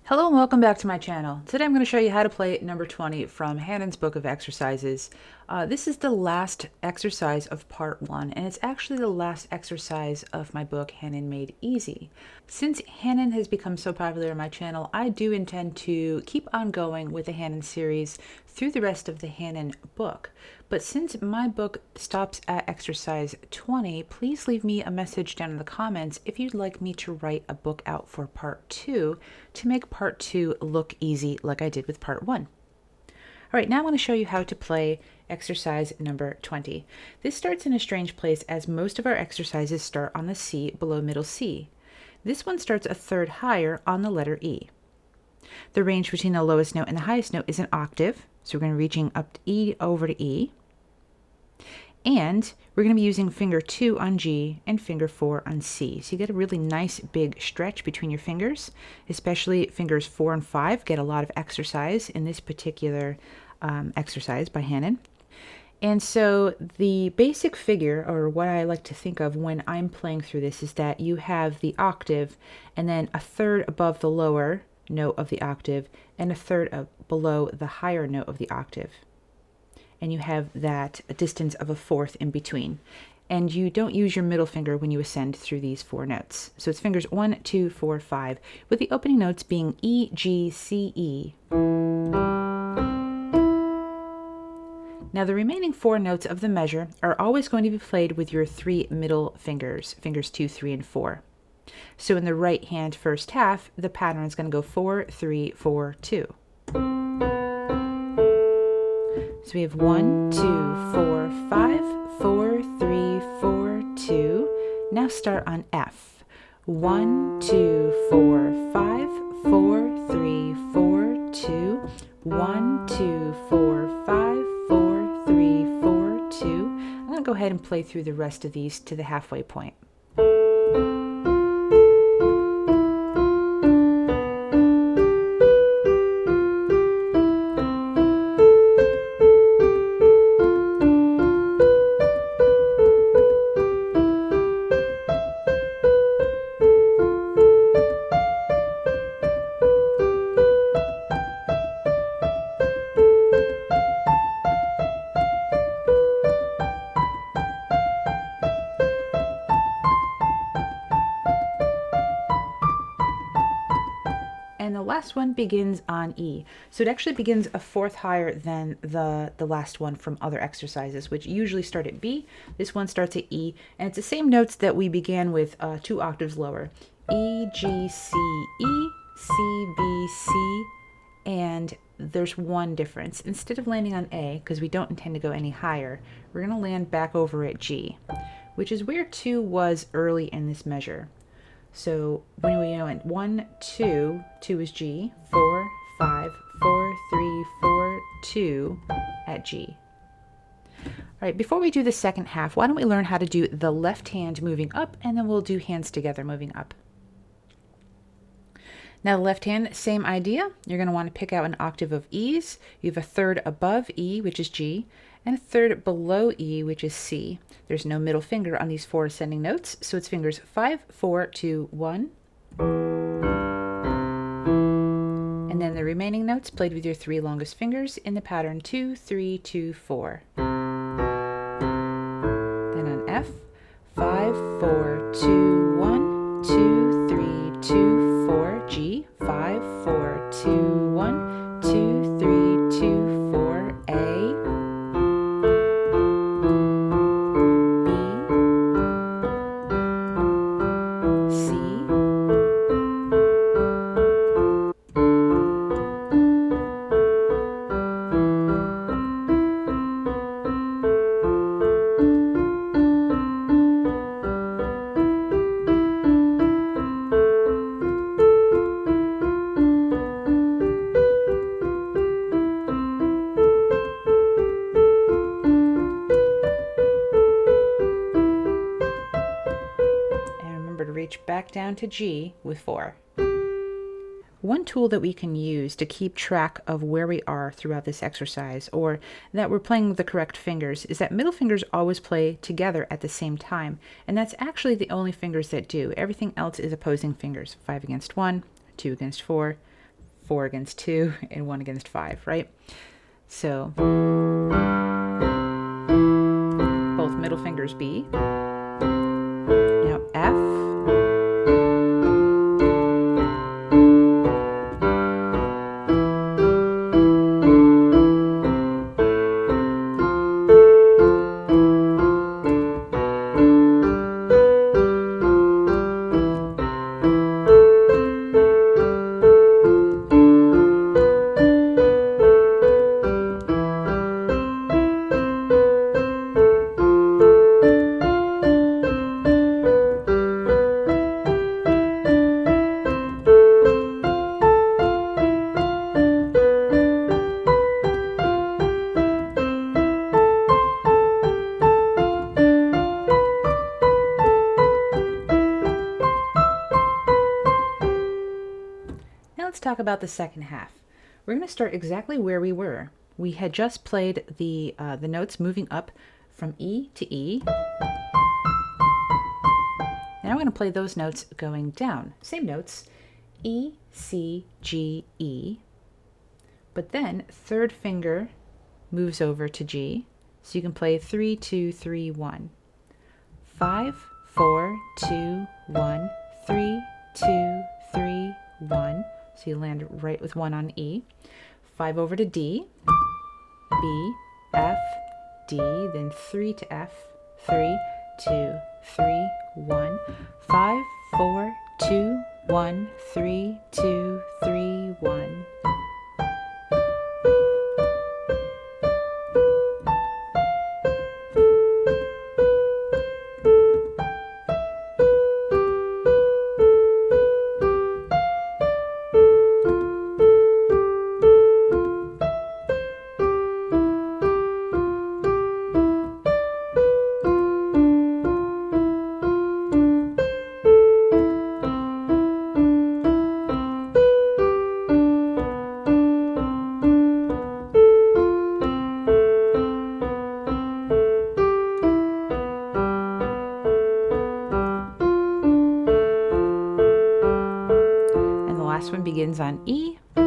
Hello and welcome back to my channel. Today I'm going to show you how to play number 20 from Hanon's book of exercises. This is the last exercise of part 1, and it's actually the last exercise of my book, Hanon Made Easy. Since Hanon has become so popular on my channel, I do intend to keep on going with the Hanon series through the rest of the Hanon book. But since my book stops at exercise 20, please leave me a message down in the comments if you'd like me to write a book out for part 2 to make part 2 look easy like I did with part 1. All right, now I want to show you how to play exercise number 20. This starts in a strange place as most of our exercises start on the C below middle C. This one starts a third higher on the letter E. The range between the lowest note and the highest note is an octave, so we're going to be reaching up to E over to E. And we're going to be using finger 2 on G and finger 4 on C. So you get a really nice big stretch between your fingers, especially fingers 4 and 5 get a lot of exercise in this particular exercise by Hanon. And so the basic figure, or what I like to think of when I'm playing through this, is that you have the octave and then a third above the lower note of the octave and a third below the higher note of the octave. And you have that distance of a fourth in between. And you don't use your middle finger when you ascend through these 4 notes. So it's fingers 1, 2, 4, 5, with the opening notes being E, G, C, E. Now the remaining 4 notes of the measure are always going to be played with your 3 middle fingers, fingers 2, 3, and 4. So in the right hand first half, the pattern is going to go 4, 3, 4, 2. So we have 1, 2, 4, 5, 4, 3, 4, 2. Now start on F. 1, 2, 4, 5, 4, 3, 4, 2. 1, 2, 4, 5, 4, 3, 4, 2. I'm going to go ahead and play through the rest of these to the halfway point. And the last one begins on E. So it actually begins a fourth higher than the last one from other exercises, which usually start at B. This one starts at E, and it's the same notes that we began with 2 octaves lower. E, G, C, E, C, B, C, and there's one difference. Instead of landing on A, because we don't intend to go any higher, we're going to land back over at G, which is where 2 was early in this measure. So when we went 1, 2, 2 is G, 4, 5, 4, 3, 4, 2 at G. All right, before we do the second half, why don't we learn how to do the left hand moving up, and then we'll do hands together moving up. Now the left hand, same idea. You're going to want to pick out an octave of E's. You have a third above E, which is G, and a third below E, which is C. There's no middle finger on these 4 ascending notes, so it's fingers 5, 4, 2, 1. And then the remaining notes played with your 3 longest fingers in the pattern 2, 3, 2, 4. Then on F, 5, 4, 2, 1, 2, 3, 2, 4, G, 5, 4, 2, 1, 2, 3, 2, 4, A, back down to G with 4. One tool that we can use to keep track of where we are throughout this exercise, or that we're playing with the correct fingers, is that middle fingers always play together at the same time, and that's actually the only fingers that do. Everything else is opposing fingers. 5 against 1, 2 against 4, 4 against 2 and 1 against 5, right? So both middle fingers B. Now F. Let's talk about the second half. We're going to start exactly where we were. We had just played the notes moving up from E to E. Now we're going to play those notes going down. Same notes, E, C, G, E. But then third finger moves over to G. So you can play 3, 2, 3, 1. 5, 4, 2, 1, 3, 2, 3, 1. So you land right with 1 on E. 5 over to D, B, F, D, then 3 to F, 3, 2, 3, 1, 5, 4, 2, 1, 3, 2, 3, 1. Last one begins on E, and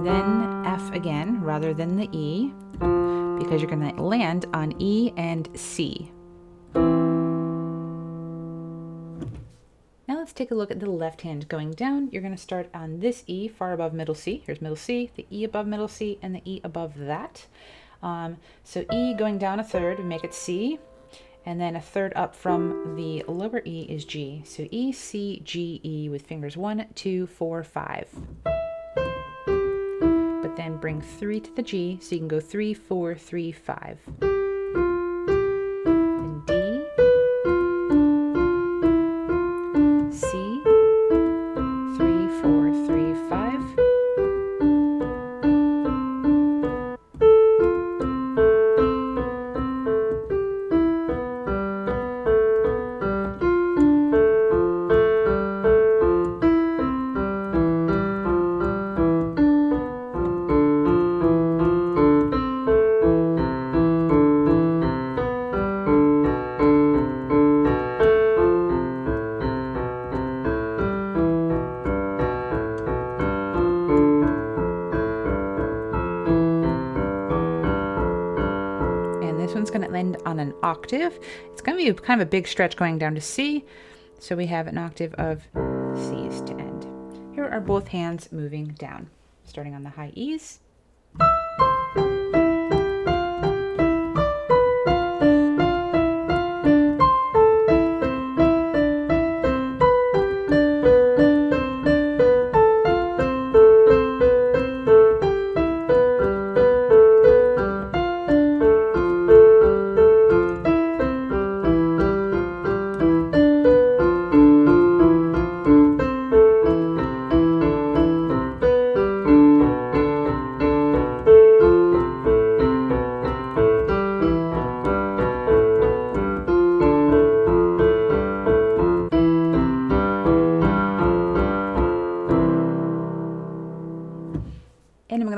then F again rather than the E, because you're going to land on E and C. Now let's take a look at the left hand going down. You're going to start on this E far above middle C. Here's middle C, the E above middle C, and the E above that. So E going down a third, we make it C. And then a third up from the lower E is G. So E, C, G, E with fingers 1, 2, 4, 5. But then bring 3 to the G, so you can go 3, 4, 3, 5. Then D, C, 3, 4, 3, 5. Going to end on an octave. It's going to be kind of a big stretch going down to C, so we have an octave of C's to end. Here are both hands moving down, starting on the high E's.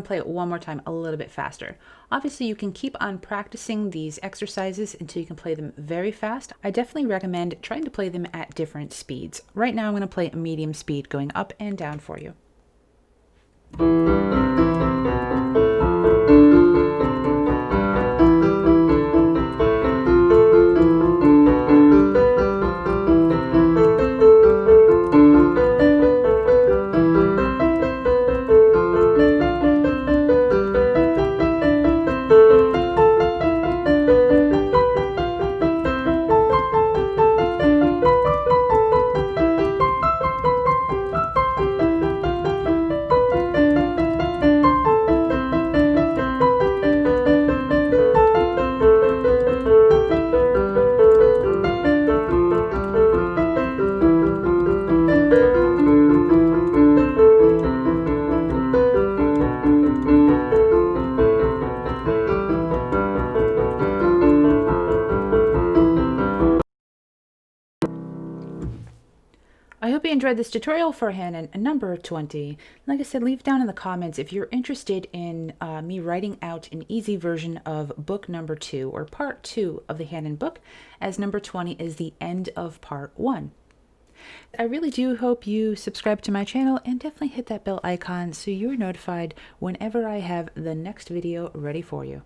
to play it one more time a little bit faster. Obviously, you can keep on practicing these exercises until you can play them very fast. I definitely recommend trying to play them at different speeds. Right now, I'm going to play a medium speed going up and down for you. I hope you enjoyed this tutorial for Hanon number 20. Like I said, leave down in the comments if you're interested in me writing out an easy version of book number 2 or part 2 of the Hanon book, as number 20 is the end of part 1. I really do hope you subscribe to my channel and definitely hit that bell icon so you're notified whenever I have the next video ready for you.